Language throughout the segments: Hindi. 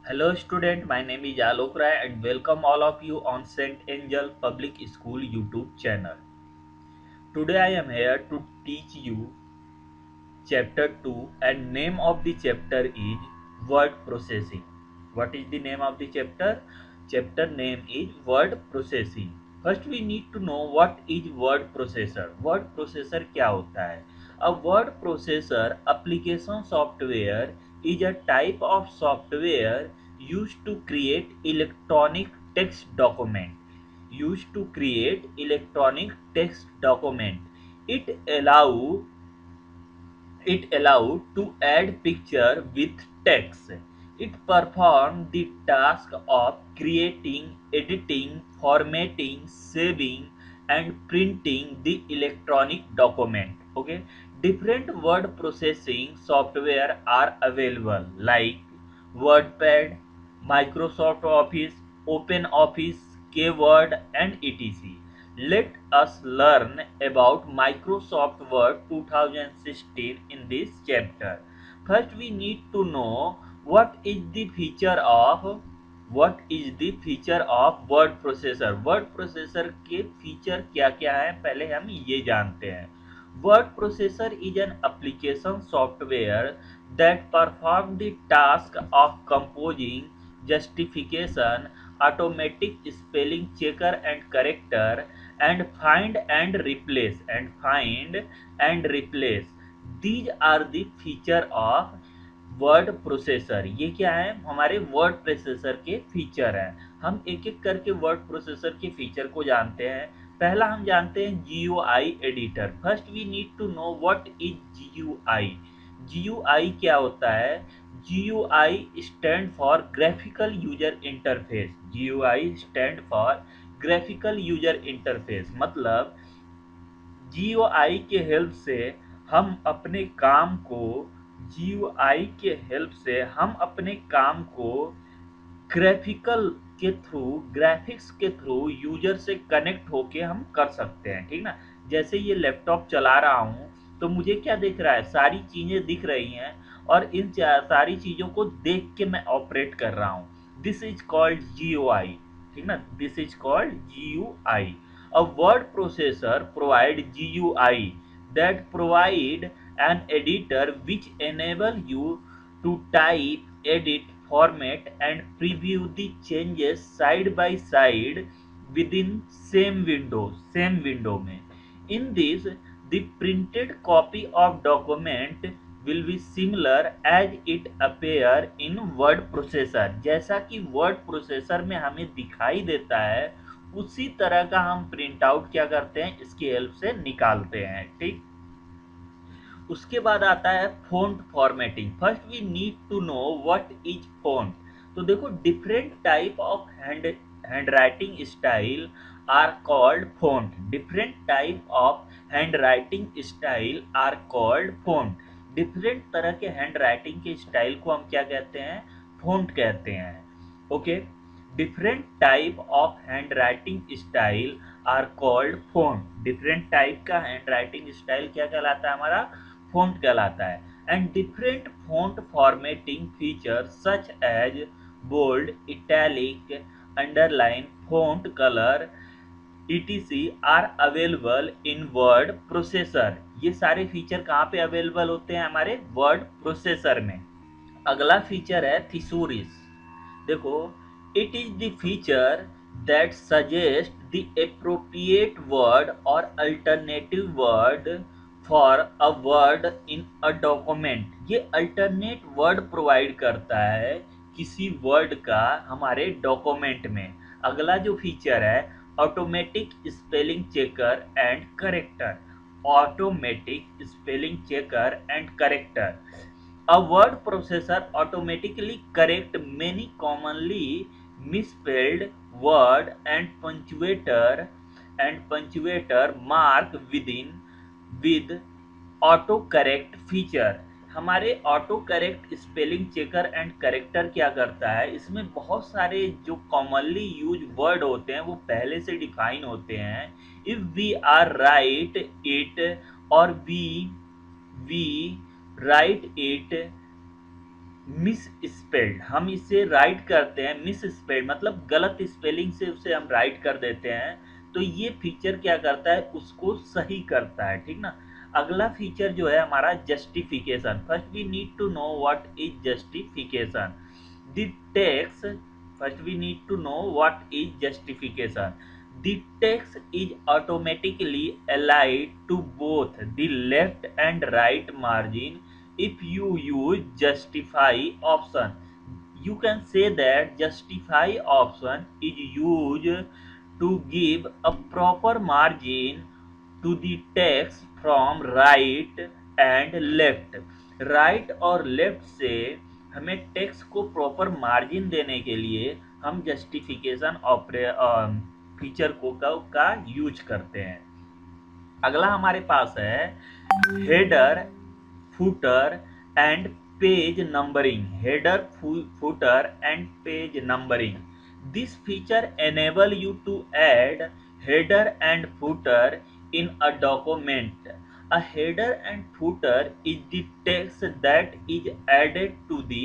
Hello student, my name is Alok Rai and welcome all of you on St. Angel Public School YouTube channel. Today I am here to teach you chapter 2 and name of the chapter is word processing. What is the name of the chapter? Chapter name is word processing. First we need to know what is word processor. Word processor क्या होता है? A word processor application software is a type of software used to create electronic text document. Used to create electronic text document. It allow it allowed to add picture with text. It performed the task of creating, editing, formatting, saving, and printing the electronic document. Okay, different word processing software are available like WordPad, Microsoft Office, OpenOffice, KWord, and etc. Let us learn about Microsoft Word 2016 in this chapter. First, we need to know what is the feature of word processor. Word processor के फीचर क्या क्या हैं पहले हम ये जानते हैं. Word processor is an application software that performs the task of composing, justification, automatic spelling checker and corrector, and find and replace. These are the feature of word processor. ये क्या है? हमारे वर्ड प्रोसेसर के फीचर हैं. हम एक एक करके वर्ड प्रोसेसर के फीचर को जानते हैं. पहला हम जानते हैं GUI editor. First we need to know what is GUI. GUI क्या होता है? GUI stand for graphical user interface. GUI stand for graphical user interface मतलब GUI के हेल्प से हम अपने काम को GUI के हेल्प से हम अपने काम को ग्राफिकल के थ्रू ग्राफिक्स के थ्रू यूजर से कनेक्ट होके हम कर सकते हैं. ठीक ना? जैसे ये लैपटॉप चला रहा हूँ तो मुझे क्या दिख रहा है? सारी चीजें दिख रही हैं और इन सारी चीजों को देख के मैं ऑपरेट कर रहा हूँ. This is called GUI. ठीक ना? This is called GUI. A word processor provide GUI that provide an editor which enable you to type, edit, format and preview the changes side by side within same window में. In this, the printed copy of document will be similar as it appear in word processor. जैसा कि word processor में हमें दिखाई देता है उसी तरह का हम प्रिंट आउट क्या करते हैं? इसकी हेल्प से निकालते हैं. ठीक. उसके बाद आता है font formatting. First we need to know what is font. तो देखो different type of hand writing style are called font. Different type of hand writing style are called font. Different तरह के हैंड राइटिंग के स्टाइल को हम क्या कहते हैं? फ़ॉन्ट कहते हैं. Okay. Different type of hand writing style are called font. Different type का हैंड राइटिंग स्टाइल क्या कहलाता है? हमारा फ़ॉन्ट कहलाता है. And different font formatting feature such as bold, italic, underline, font colour etc are available in word processor. ये सारे फीचर कहाँ पे अवेलेबल होते हैं? हमारे वर्ड प्रोसेसर में. अगला फीचर है थिसोरिस. देखो, it is the feature that suggest the appropriate word और alternative word for a word in a document. ये अल्टरनेट वर्ड प्रोवाइड करता है किसी वर्ड का हमारे डॉक्यूमेंट में. अगला जो फीचर है automatic spelling checker and character. Automatic spelling checker and character. A word processor automatically correct many commonly misspelled word and punctuator mark with autocorrect feature. हमारे auto correct spelling checker and character क्या करता है? इसमें बहुत सारे जो कॉमनली यूज वर्ड होते हैं वो पहले से डिफाइन होते हैं. If we are write it और we write it misspelled, हम इसे राइट करते हैं मिस स्पेल्ड, मतलब गलत स्पेलिंग से उसे हम राइट कर देते हैं, तो ये फीचर क्या करता है, उसको सही करता है, ठीक ना। अगला फीचर जो है हमारा justification. First we need to know what is justification. The text, first we need to know what is justification. The text is automatically allied to both the left and right margin if you use justify option. You can say that justify option is used to give a proper margin to the text from right and left. Right और लेफ्ट से हमें टेक्स्ट को प्रॉपर मार्जिन देने के लिए हम जस्टिफिकेशन फीचर को का यूज करते हैं। अगला हमारे पास है header, footer and page numbering. Header, footer and page numbering, this feature enable you to add header and footer in a document. A header and footer is the text that is added to the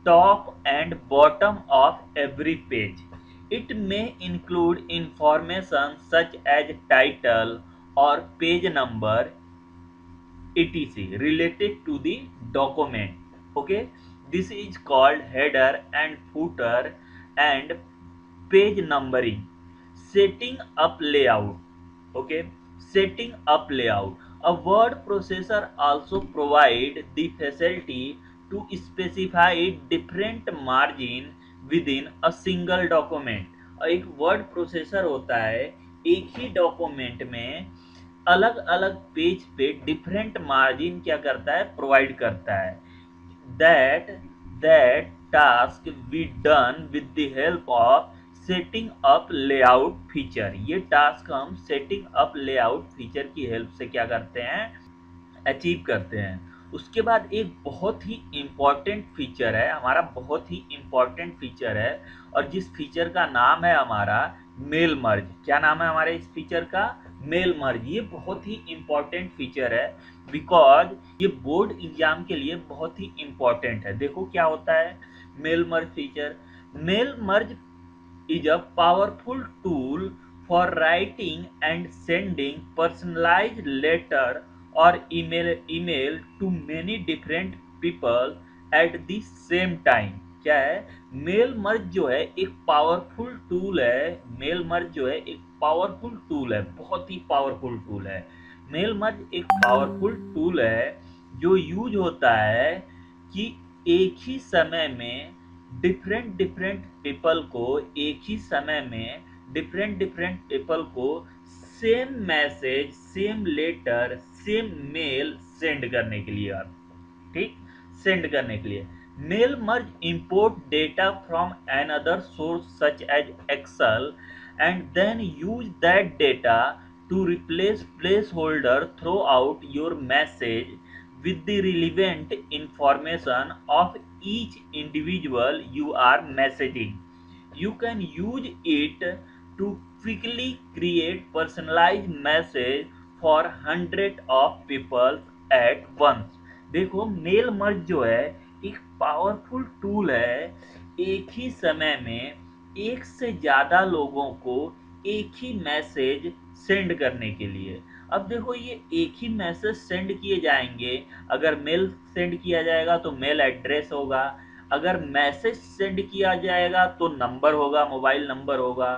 top and bottom of every page. It may include information such as title or page number, etc. related to the document. Okay, this is called header and footer and page numbering. Setting up layout. Okay, setting up layout. A word processor also provide the facility to specify different margin within a single document. एक वर्ड प्रोसेसर होता है, एक ही डॉक्यूमेंट में अलग अलग पेज पे डिफरेंट मार्जिन क्या करता है, प्रोवाइड करता है। That that task be done with the help of setting up layout feature. ये टास्क हम सेटिंग अप लेआउट फीचर की हेल्प से क्या करते हैं, अचीव करते हैं। उसके बाद एक बहुत ही इम्पॉर्टेंट फीचर है हमारा, बहुत ही इम्पॉर्टेंट फीचर है, और जिस फीचर का नाम है हमारा मेल मर्ज। क्या नाम है हमारे इस फीचर का, मेल मर्ज। ये बहुत ही इम्पॉर्टेंट फीचर है बिकॉज ये बोर्ड एग्जाम के लिए बहुत ही इम्पॉर्टेंट है। देखो क्या होता है mail merge feature. Mail merge is a powerful tool for writing and sending personalized letter or email to many different people at the same time। क्या है, मेल मर्ज जो है एक पावरफुल टूल है। मेल मर्ज जो है एक पावरफुल टूल है, बहुत ही पावरफुल टूल है। मेल मर्ज एक पावरफुल टूल है जो यूज होता है कि एक ही समय में डिफरेंट डिफरेंट पीपल को, एक ही समय में डिफरेंट डिफरेंट पीपल को same message, same letter, same mail send करने के लिए, ठीक, सेंड करने के लिए। Mail merge import data from another source such as Excel and then use that data to replace placeholder throughout your message with the relevant information of each individual you are messaging. You can use it to quickly create personalized message for hundred of people at once। देखो मेल मर्ज जो है एक पावरफुल टूल है, एक ही समय में एक से ज्यादा लोगों को एक ही मैसेज सेंड करने के लिए। अब देखो ये एक ही मैसेज सेंड किए जाएंगे, अगर मेल सेंड किया जाएगा तो मेल एड्रेस होगा, अगर मैसेज सेंड किया जाएगा तो नंबर होगा, मोबाइल नंबर होगा,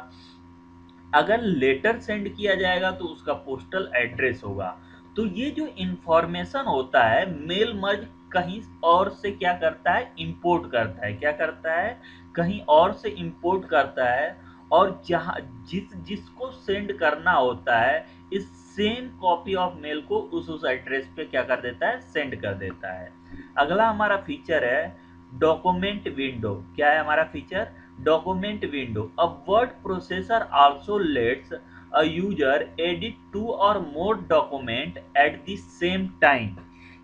अगर लेटर सेंड किया जाएगा तो उसका पोस्टल एड्रेस होगा। तो ये जो इंफॉर्मेशन होता है मेल मर्ज कहीं और से क्या करता है, इंपोर्ट करता है। क्या करता है, कहीं और से इंपोर्ट करता है, और जहां जिसको सेंड करना होता है इस सेम कॉपी ऑफ मेल को उस एड्रेस पे क्या कर देता है, सेंड कर देता है। अगला हमारा फीचर है डॉक्यूमेंट विंडो। क्या है हमारा feature, document window. A word processor also lets a user edit two or more documents at the same time.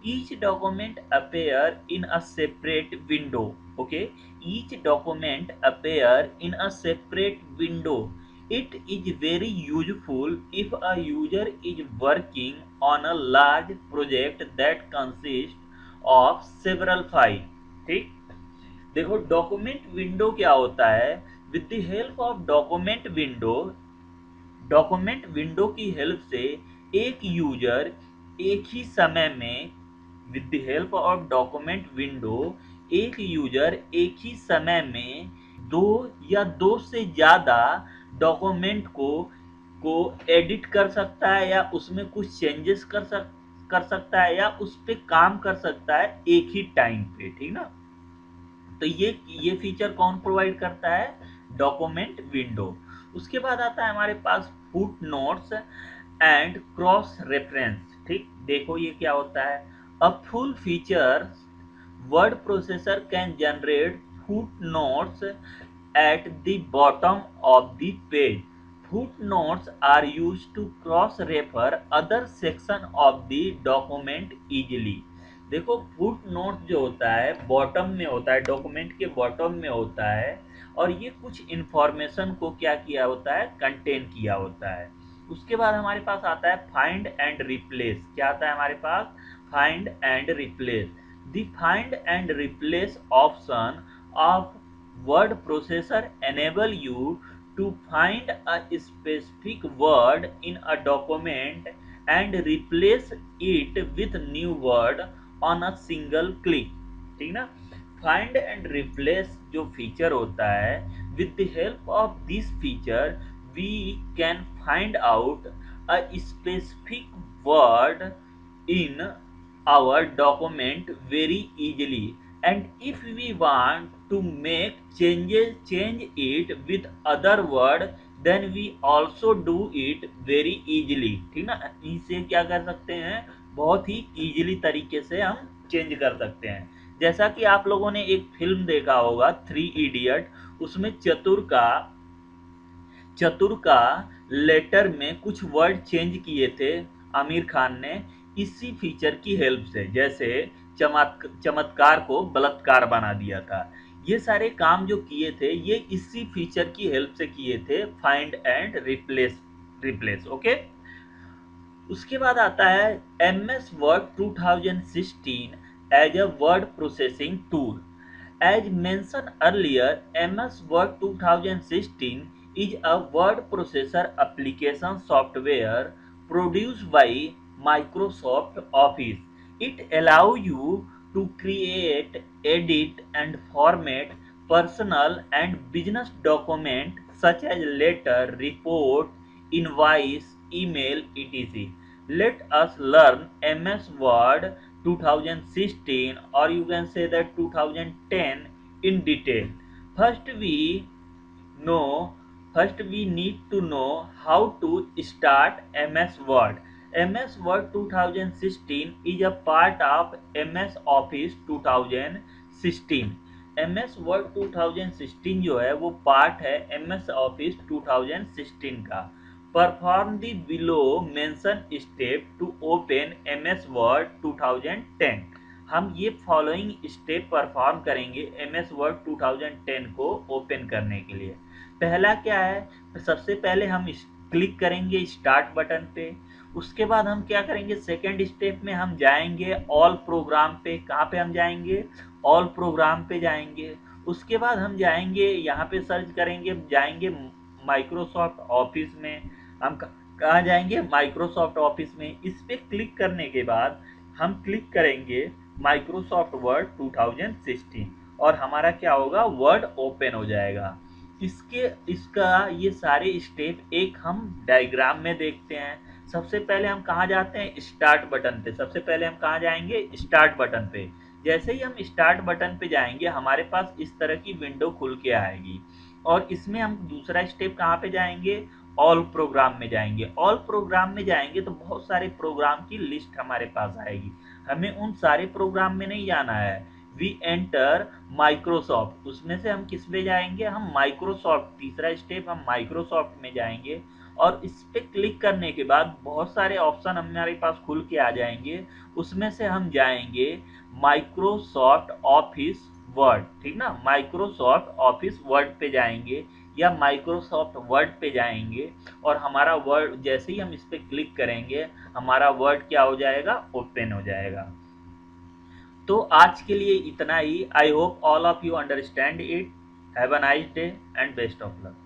Each document appear in a separate window. Okay, each document appear in a separate window. It is very useful if a user is working on a large project that consists of several files। ठीक, देखो डॉक्यूमेंट विंडो क्या होता है। With the help of document window की हेल्प से एक यूजर एक ही समय में with the help of document window एक यूजर एक ही समय में दो या दो से ज्यादा डॉक्यूमेंट को एडिट कर सकता है या उसमें कुछ चेंजेस कर सकता है या उस पे काम कर सकता है एक ही टाइम पे, ठीक ना। तो ये फीचर कौन प्रोवाइड करता है, डॉक्यूमेंट विंडो। उसके बाद आता है हमारे पास footnotes and cross reference. ठीक, देखो ये क्या होता है। A full feature word processor can generate footnotes at the bottom of the page. Footnotes are used to cross-refer other section of the document easily. देखो फुट नोट जो होता है बॉटम में होता है, डॉक्यूमेंट के बॉटम में होता है और ये कुछ इंफॉर्मेशन को क्या किया होता है, कंटेन किया होता है। उसके बाद हमारे पास आता है फाइंड एंड रिप्लेस। क्या आता है हमारे पास, find and replace. The find and replace option of word processor enable you to find a specific word in a document and replace it with new word on a single click, ठीक ना। फाइंड एंड रिप्लेस जो फीचर होता है, with the help of this feature we can find out a specific word in our document very easily, and if we want to make change it with other word then we also do it very easily, ठीक ना। इसे क्या कर सकते हैं, बहुत ही इजीली तरीके से हम चेंज कर सकते हैं। जैसा कि आप लोगों ने एक फिल्म देखा होगा 3 इडियट, उसमें चतुर का लेटर में कुछ वर्ड चेंज किए थे आमिर खान ने इसी फीचर की हेल्प से। जैसे चमत्कार को बलात्कार बना दिया था। ये सारे काम जो किए थे ये इसी फीचर की हेल्प से किए थे, फाइंड एंड रिप्लेस। ओके। उसके बाद आता है MS Word 2016 as a word processing tool. As mentioned earlier, MS Word 2016 is a word processor application software produced by Microsoft Office. It allows you to create, edit, and format personal and business documents such as letter, report, invoice, email, etc. Let us learn MS Word 2016, or you can say that 2010 in detail. First we know First we need to know how to start MS Word. MS Word 2016 is a part of MS Office 2016। MS Word 2016 जो है वो पार्ट है MS Office 2016 का। Perform the below mention step to open MS Word 2010। हम ये फॉलोइंग स्टेप परफॉर्म करेंगे MS Word 2010 को ओपन करने के लिए। पहला क्या है, सबसे पहले हम क्लिक करेंगे स्टार्ट बटन पे। उसके बाद हम क्या करेंगे, सेकेंड स्टेप में हम जाएंगे ऑल प्रोग्राम पे। कहाँ पे हम जाएंगे, ऑल प्रोग्राम पे जाएंगे। उसके बाद हम जाएंगे यहाँ पे सर्च करेंगे, जाएंगे माइक्रोसॉफ्ट ऑफिस में। हम कहाँ जाएंगे, माइक्रोसॉफ्ट ऑफिस में। इस पे क्लिक करने के बाद हम क्लिक करेंगे माइक्रोसॉफ्ट वर्ड 2016 और हमारा क्या होगा, वर्ड ओपन हो जाएगा। इसका ये सारे स्टेप एक हम डायग्राम में देखते हैं। सबसे पहले हम कहाँ जाते हैं, स्टार्ट बटन पे। सबसे पहले हम कहाँ जाएंगे, स्टार्ट बटन पे। जैसे ही हम स्टार्ट बटन पे जाएंगे हमारे पास इस तरह की विंडो खुल के आएगी और इसमें हम दूसरा स्टेप कहाँ पे जाएंगे, ऑल प्रोग्राम में जाएंगे। ऑल प्रोग्राम में जाएंगे तो बहुत सारे प्रोग्राम की लिस्ट हमारे पास आएगी। हमें उन सारे प्रोग्राम में नहीं जाना है। वी एंटर माइक्रोसॉफ्ट, उसमें से हम किस में जाएंगे, हम माइक्रोसॉफ्ट, तीसरा स्टेप हम माइक्रोसॉफ्ट में जाएंगे और इस पे क्लिक करने के बाद बहुत सारे ऑप्शन हमारे पास खुल के आ जाएंगे। उसमें से हम जाएंगे माइक्रोसॉफ्ट ऑफिस वर्ड, ठीक ना। माइक्रोसॉफ्ट ऑफिस वर्ड पे जाएंगे या माइक्रोसॉफ्ट वर्ड पे जाएंगे और हमारा वर्ड जैसे ही हम इस पे क्लिक करेंगे हमारा वर्ड क्या हो जाएगा, ओपन हो जाएगा। तो आज के लिए इतना ही। I hope all of you understand it. Have a nice day and best of luck.